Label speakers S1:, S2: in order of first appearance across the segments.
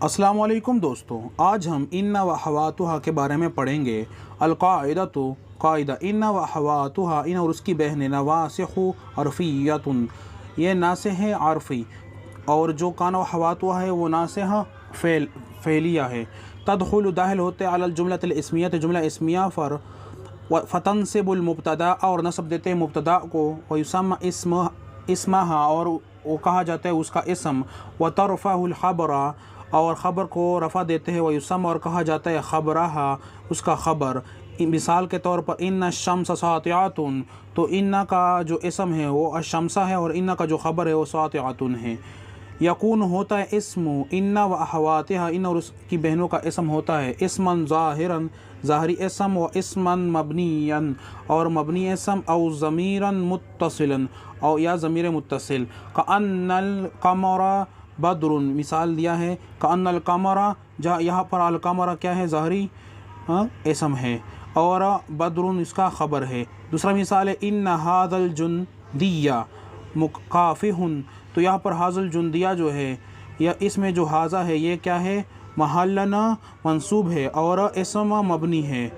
S1: السلام علیکم دوستو، آج ہم ان و اخواتها کے بارے میں پڑھیں گے۔ القاعدہ تو قاعدہ ان و اخواتها، ان اور اس کی بہنیں، نواسخ عرفیۃ، یہ ناسخ ہے عرفی، اور جو کان و اخواتها ہے وہ ناسخ فعلیہ ہے۔ تدخل داخل ہوتے علی الجملۃ الاسمیہ، جملہ اسمیہ پر، فتنصب المبتدا، اور نصب دیتے ہیں مبتدا کو، ویسمى اسمها، اور وہ کہا جاتا ہے اس کا اسم، وترفع الخبر، اور خبر کو رفع دیتے ہیں، ویسمى، اور کہا جاتا ہے خبرها، اس کا خبر۔ مثال کے طور پر ان الشمس ساطعۃ، تو ان کا جو اسم ہے وہ الشمس ہے، اور ان کا جو خبر ہے وہ ساطعۃ ہے۔ یکون ہوتا ہے اسم ان و اخواتها، ان اور اس کی بہنوں کا اسم ہوتا ہے اسما ظاہرا، ظاہری اسم، و اسما مبنیا، اور مبنی اسم، او ضمیرا متصلا، او یا ضمیر متصل۔ کأن القمر بدر، مثال دیا ہے کأن القمر، جہاں یہاں پر القمر کیا ہے؟ ظاہری اسم ہے، اور بدر اس کا خبر ہے۔ دوسرا مثال ہے ان ھذا الجندی مکافح، تو یہاں پر ھذا الجندی جو ہے، یا اس میں جو ھذا ہے یہ کیا ہے؟ محلن منصوب ہے اور اسم مبنی ہے،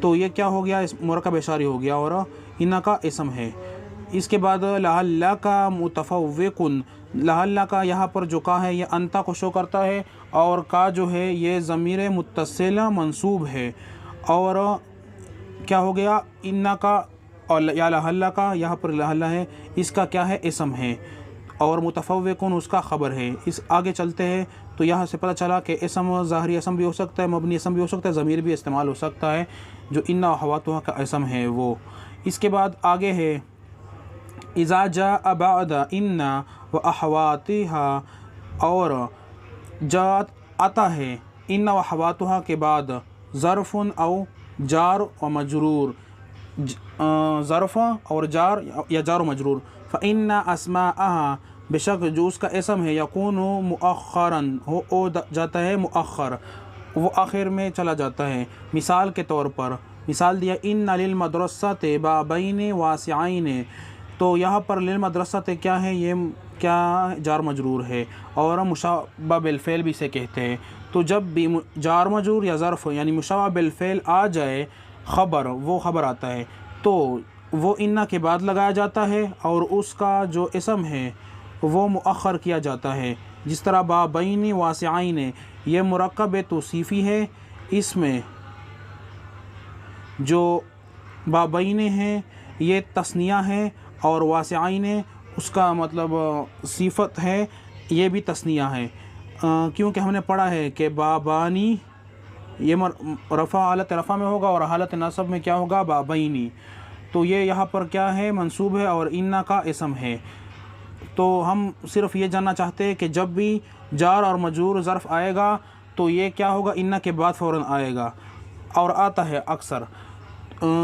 S1: تو یہ کیا ہو گیا؟ مرکب اشاری ہو گیا، اور ان کا اسم ہے۔ اس کے بعد لعلک متفوق، لعلک یہاں پر جو کا ہے یہ انتا کو شو کرتا ہے، اور کا جو ہے یہ ضمیر متصل منصوب ہے، اور کیا ہو گیا؟ ان کا، اور یا لعلک، یہاں پر لعل ہے، اس کا کیا ہے؟ اسم ہے، اور متفوق اس کا خبر ہے۔ اس آگے چلتے ہیں تو یہاں سے پتہ چلا کہ اسم ظاہری اسم بھی ہو سکتا ہے، مبنی اسم بھی ہو سکتا ہے، ضمیر بھی استعمال ہو سکتا ہے، جو ان و اخواتها کا اسم ہے وہ۔ اس کے بعد آگے ہے اذا جاء بعد ان و اخواتها، اور جاءت آتا ہے ان و اخواتها کے بعد ظرف او جار و مجرور، ظرف اور جار یا جار و مجرور۔ فإن اسماءها، بے شک جو اس کا اسم ہے، یکون مؤخرا، ہو جاتا ہے مؤخر، وہ آخر میں چلا جاتا ہے۔ مثال کے طور پر مثال دیا ان للمدرسۃ بابین واسعین، تو یہاں پر للمدرسۃ کیا ہے؟ یہ کیا جار مجرور ہے، اور مشابہ بالفعل بھی سے کہتے ہیں۔ تو جب بھی جار مجرور یا ظرف یعنی مشابہ بالفعل آ جائے، خبر، وہ خبر آتا ہے، تو وہ ان کے بعد لگایا جاتا ہے، اور اس کا جو اسم ہے وہ مؤخر کیا جاتا ہے۔ جس طرح بابین واسعین، یہ مرکب توصیفی ہے، اس میں جو بابین ہے یہ تثنیہ ہے، اور واسعین اس کا مطلب صفت ہے، یہ بھی تثنیہ ہے، کیونکہ ہم نے پڑھا ہے کہ بابانی یہ رفع، حالت رفع میں ہوگا، اور حالت نصب میں کیا ہوگا؟ بابینی، تو یہ یہاں پر کیا ہے؟ منصوب ہے، اور ان کا اسم ہے۔ تو ہم صرف یہ جاننا چاہتے ہیں کہ جب بھی جار اور مجرور ظرف آئے گا تو یہ کیا ہوگا؟ ان کے بعد فوراً آئے گا، اور آتا ہے اکثر۔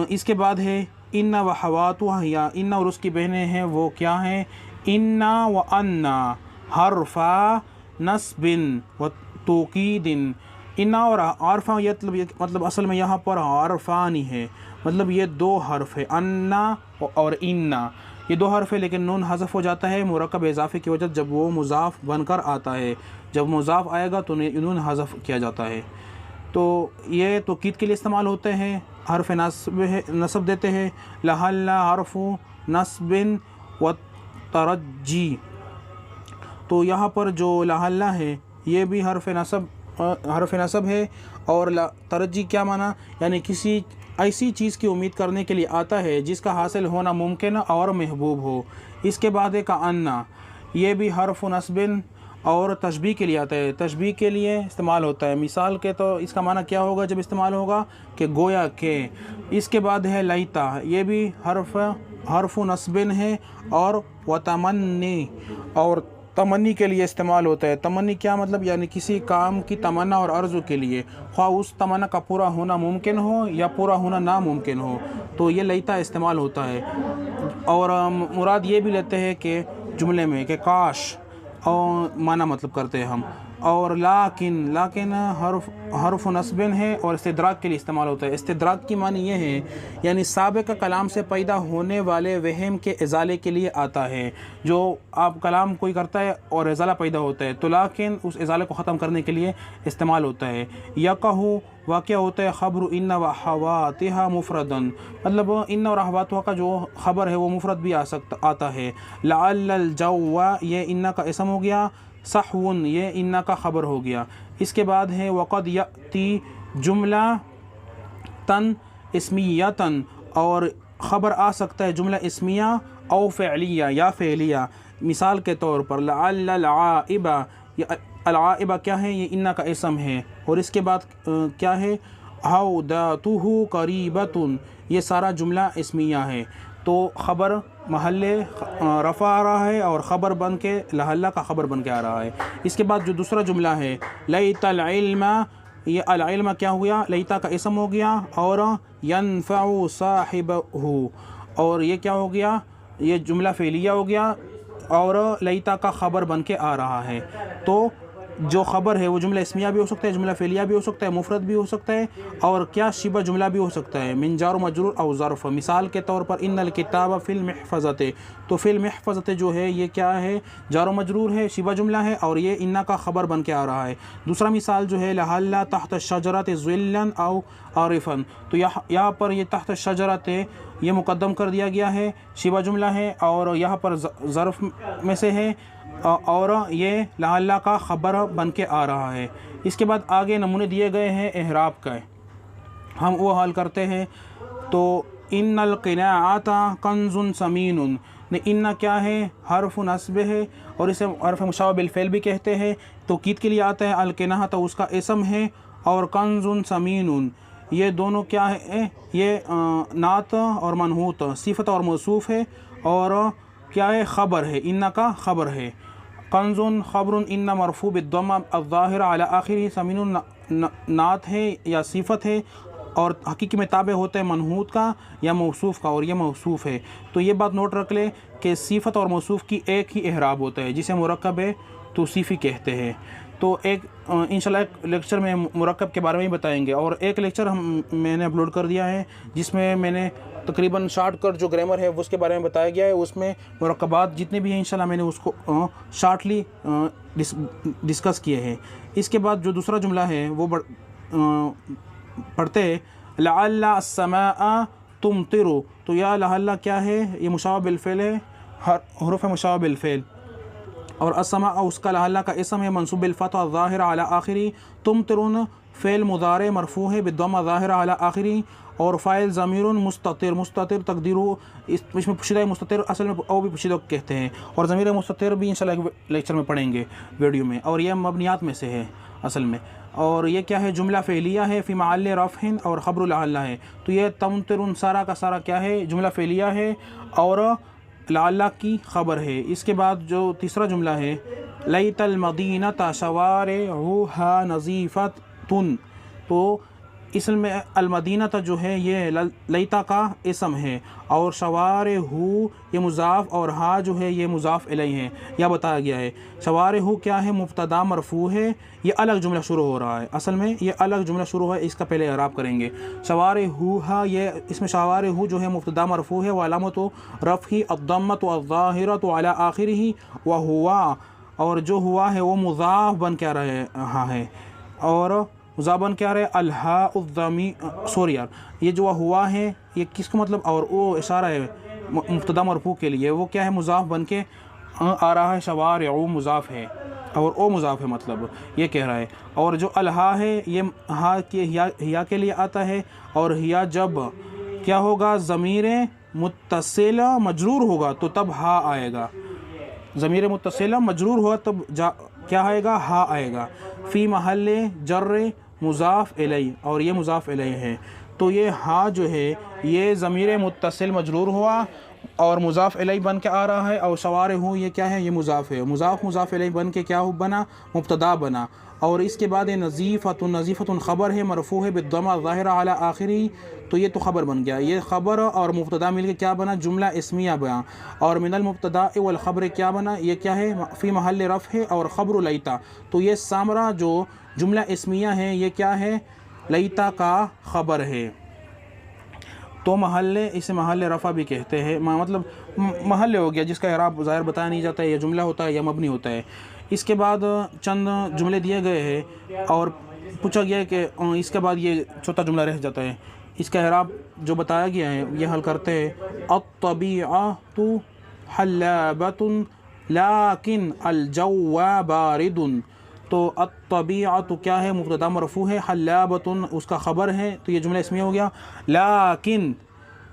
S1: اس کے بعد ہے ان و اخواتها، یا ان اور اس کی بہنیں ہیں وہ کیا ہیں؟ ان و ان حرف نصب و توکید، ان اور عرف، مطلب اصل میں یہاں پر عرفانی ہے، مطلب یہ دو حرف ہے، ان اور ان، یہ دو حرف ہے، لیکن نون حذف ہو جاتا ہے مرکب اضافے کی وجہ، جب وہ مضاف بن کر آتا ہے، جب مضاف آئے گا تو نون حذف کیا جاتا ہے۔ تو یہ توکید کے لیے استعمال ہوتے ہیں، حرف نصب دیتے ہیں، لعل حرف نصب و ترجی، تو یہاں پر جو لعل ہے یہ بھی حرف نصب ہے، اور ترجی کیا معنی؟ یعنی کسی ایسی چیز کی امید کرنے کے لیے آتا ہے جس کا حاصل ہونا ممکن اور محبوب ہو۔ اس کے بعد ہے کأن، یہ بھی حرف نصب اور تشبیہ کے لیے آتا ہے، تشبیہ کے لیے استعمال ہوتا ہے۔ مثال کے تو اس کا معنی کیا ہوگا جب استعمال ہوگا؟ کہ گویا کہ۔ اس کے بعد ہے لیتا، یہ بھی حرف نصب ہے، اور وتمنی، اور تمنی کے لیے استعمال ہوتا ہے۔ تمنی کیا مطلب؟ یعنی کسی کام کی تمنا اور آرزو کے لیے، خواہ اس تمنا کا پورا ہونا ممکن ہو یا پورا ہونا ناممکن ہو، تو یہ لیتا استعمال ہوتا ہے۔ اور مراد یہ بھی لیتے ہیں کہ جملے میں کہ کاش، اور معنی مطلب کرتے ہیں ہم. اور لیکن حرف نصب ہے اور استدراک کے لیے استعمال ہوتا ہے. استدراک کی معنی یہ ہے یعنی سابقہ کلام سے پیدا ہونے والے وہم کے ازالے کے لیے آتا ہے. جو آپ کلام کوئی کرتا ہے اور ازالہ پیدا ہوتا ہے تو لیکن اس ازالے کو ختم کرنے کے لیے استعمال ہوتا ہے. یقہ واقعہ ہوتا ہے خبر ان و احواتها مفردن، مطلب ان اور احواتها کا جو خبر ہے وہ مفرد بھی آتا ہے. لعل الجو یہ ان کا اسم ہو گیا، صحو یہ ان کا خبر ہو گیا. اس کے بعد ہے وقد یأتی جملہ تن اسمیتن، اور خبر آ سکتا ہے جملہ اسمیہ او فعلیہ یا فعلیہ. مثال کے طور پر لعل العائبہ، العائبہ کیا ہے؟ یہ ان کا اسم ہے. اور اس کے بعد کیا ہے؟ حوداتہ قریبۃ، یہ سارا جملہ اسمیہ ہے. تو خبر محل رفع آ رہا ہے اور خبر بن کے لعل کا خبر بن کے آ رہا ہے. اس کے بعد جو دوسرا جملہ ہے لیت العلم، یہ العلم کیا ہو گیا؟ لیتا کا اسم ہو گیا. اور ینفع صاحبہ، اور یہ کیا ہو گیا؟ یہ جملہ فعلیہ ہو گیا اور لیتا کا خبر بن کے آ رہا ہے. تو جو خبر ہے وہ جملہ اسمیہ بھی ہو سکتا ہے، جملہ فعلیہ بھی ہو سکتا ہے، مفرد بھی ہو سکتا ہے، اور کیا شبہ جملہ بھی ہو سکتا ہے، من جار و مجرور او ظرف. مثال کے طور پر ان الکتاب فی المحفظۃ، تو فی المحفظۃ جو ہے یہ کیا ہے؟ جار و مجرور ہے، شبہ جملہ ہے، اور یہ ان کا خبر بن کے آ رہا ہے. دوسرا مثال جو ہے لعل تحت الشجرۃ ظلا او عارفا، تو یہاں پر یہ تحت الشجرۃ یہ مقدم کر دیا گیا ہے، شبہ جملہ ہے اور یہاں پر ظرف میں سے ہے، اور یہ لعل کا خبر بن کے آ رہا ہے. اس کے بعد آگے نمونے دیے گئے ہیں اعراب کا، ہم وہ حل کرتے ہیں. تو ان القناعۃ کنز ثمین، ان کیا ہے؟ حرف نصب ہے اور اسے حرف مشابہ بالفعل بھی کہتے ہیں. توکید کے لیے آتا ہے. القناعۃ اس کا اسم ہے اور کنز ثمین یہ دونوں کیا ہے؟ یہ نعت اور منحوت، صفت اور موصوف ہے، اور کیا ہے؟ خبر ہے، ان کا خبر ہے. کنز خبر ان مرفوع بالضمہ الظاہرہ علی آخرہ، ثمین نعت ہے یا صفت ہے اور حقیقی میں تابع ہوتا ہے منحوت کا یا موصوف کا، اور یہ موصوف ہے. تو یہ بات نوٹ رکھ لے کہ صفت اور موصوف کی ایک ہی اعراب ہوتا ہے جسے مرکب توصیفی کہتے ہیں. تو ایک انشاءاللہ ایک لیکچر میں مرکب کے بارے میں ہی بتائیں گے، اور ایک لیکچر میں نے اپلوڈ کر دیا ہے جس میں میں نے تقریباً شارٹ کٹ جو گرامر ہے اس کے بارے میں بتایا گیا ہے. اس میں مرکبات جتنے بھی ہیں انشاءاللہ میں نے اس کو شارٹلی ڈسکس کیے ہیں. اس کے بعد جو دوسرا جملہ ہے وہ پڑھتے ہیں لعل السماء تمطر، تو یا لعل کیا ہے؟ یہ مشابہ بالفعل ہے، حروف مشابہ بالفعل، اور السماء اس کا لعل کا اسم ہے منصوب بالفتح الظاہرہ علی آخری. تمطرن فعل مضارع مرفوع ہے بالضمہ الظاہرہ علی آخری، اور فاعل ضمیر مستتر، مستتر تقدیر اس میں پوشیدہ مستتر اصل میں او بھی پوشیدہ کہتے ہیں، اور ضمیر مستتر بھی انشاءاللہ ایک لیکچر میں پڑھیں گے ویڈیو میں، اور یہ مبنیات میں سے ہے اصل میں. اور یہ کیا ہے؟ جملہ فعلیہ ہے فی محل رفع اور خبر لعل ہے. تو یہ تمطرن سارا کا سارا کیا ہے؟ جملہ فعلیہ ہے اور لعل کی خبر ہے. اس کے بعد جو تیسرا جملہ ہے لیت المدینۃ شوارعها نظیفۃ، تو اسم میں المدینۃ جو ہے یہ لیتا کا اسم ہے، اور شوارع یہ مضاف اور ہا جو ہے یہ مضاف الیہ ہے. یا بتایا گیا ہے شوارع کیا ہے؟ مبتدا مرفوع ہے، یہ الگ جملہ شروع ہو رہا ہے، اصل میں یہ الگ جملہ شروع ہے، اس کا پہلے اعراب کریں گے. شوارع ہا یہ اس میں شوارع جو ہے مبتدا مرفوع ہے، وعلامۃ رفعہ الضمۃ الظاہرۃ علی آخرہ، وہوا اور جو ہوا ہے وہ مضاف بن کے آ رہا ہے، اور مضاف بن کے آ رہے الہاء الضمیر، سوری یار یہ جو ہوا ہے یہ کس کو مطلب، اور وہ اشارہ ہے مبتدا مرفوع کے لیے، وہ کیا ہے؟ مضاف بن کے آ رہا ہے. شوارع مضاف ہے اور او مضاف ہے، مطلب یہ کہہ رہا ہے. اور جو الہا ہے یہ ہا کے ہیا کے لیے آتا ہے، اور ہیا جب کیا ہوگا؟ ضمیر متصل مجرور ہوگا تو تب ہا آئے گا. ضمیر متصل مجرور ہوا تب کیا آئے گا؟ ہا آئے گا. فی محل جر مضاف الیہ، اور یہ مضاف الیہ ہے. تو یہ ہا جو ہے یہ ضمیر متصل مجرور ہوا اور مضاف الیہ بن کے آ رہا ہے، اور سوارہ یہ کیا ہے، یہ مضاف ہے، مضاف الیہ بن کے کیا بنا، مبتدا بنا. اور اس کے بعد نظیفۃ، نظیفۃ خبر ہے، مرفوع ہے بالضمہ ظاہرہ علی آخری، تو یہ تو خبر بن گیا. یہ خبر اور مبتدا مل کے کیا بنا، جملہ اسمیہ بنا. اور من المبتدا والخبر کیا بنا، یہ کیا ہے، فی محل رفع ہے، اور خبر لیتا، تو یہ سامرا جو جملہ اسمیہ ہے یہ کیا ہے، لیتا کا خبر ہے. تو محلے، اسے محل رفع بھی کہتے ہیں، مطلب محلے ہو گیا جس کا اعراب ظاہر بتایا نہیں جاتا ہے، یا جملہ ہوتا ہے یا مبنی ہوتا ہے. اس کے بعد چند جملے دیے گئے ہیں اور پوچھا گیا ہے کہ اس کے بعد یہ چوتھا جملہ رہ جاتا ہے، اس کا اعراب جو بتایا گیا ہے یہ حل کرتے ہیں. الطبیعۃ حلابۃ لیکن الجو بارد. تو الطبیعۃ کیا ہے، مبتدا مرفوع ہے، حلابۃ اس کا خبر ہے، تو یہ جملہ اسمیہ ہو گیا. لیکن،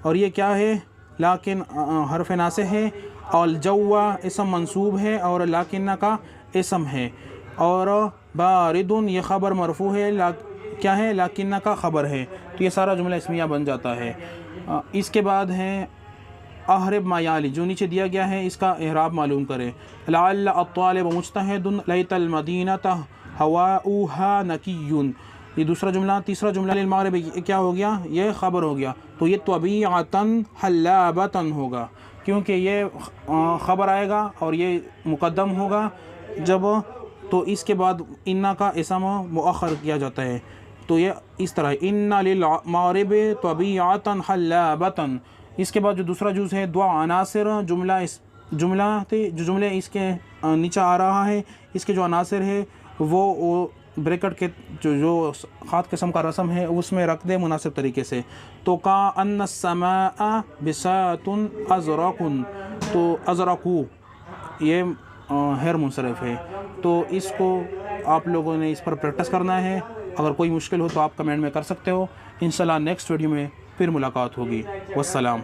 S1: اور یہ کیا ہے، لیکن حرف ناصح ہے، اور الجو اسم منصوب ہے، اور لیکن کا اسم ہے. اور بارد یہ خبر مرفوع ہے، کیا ہے، لیکن کا خبر ہے، تو یہ سارا جملہ اسمیہ بن جاتا ہے. اس کے بعد ہے احرب ما یالی، جو نیچے دیا گیا ہے اس کا اعراب معلوم کرے. لعل الطالب مجتہد لیت المدینۃ ہواؤہا نقی. یہ دوسرا جملہ. تیسرا جملہ للمغرب کیا ہو گیا، یہ خبر ہو گیا، تو یہ طبیعتاً حلابتاً ہوگا، کیونکہ یہ خبر آئے گا اور یہ مقدم ہوگا جب، تو اس کے بعد انا کا اسم مؤخر کیا جاتا ہے. تو یہ اس طرح ان للمغرب طبیعتاً حلابتاً. اس کے بعد جو دوسرا جز ہے دو عناصر، جملے اس کے نیچے آ رہا ہے، اس کے جو عناصر ہے وہ بریکٹ کے جو خط قسم کا رسم ہے اس میں رکھ دے مناسب طریقے سے. تو کا ان السماء بساط ازرق، تو ازرقو یہ غیر منصرف ہے. تو اس کو آپ لوگوں نے اس پر پریکٹس کرنا ہے. اگر کوئی مشکل ہو تو آپ کمنٹ میں کر سکتے ہو. انشاءاللہ نیکسٹ ویڈیو میں پھر ملاقات ہوگی. والسلام.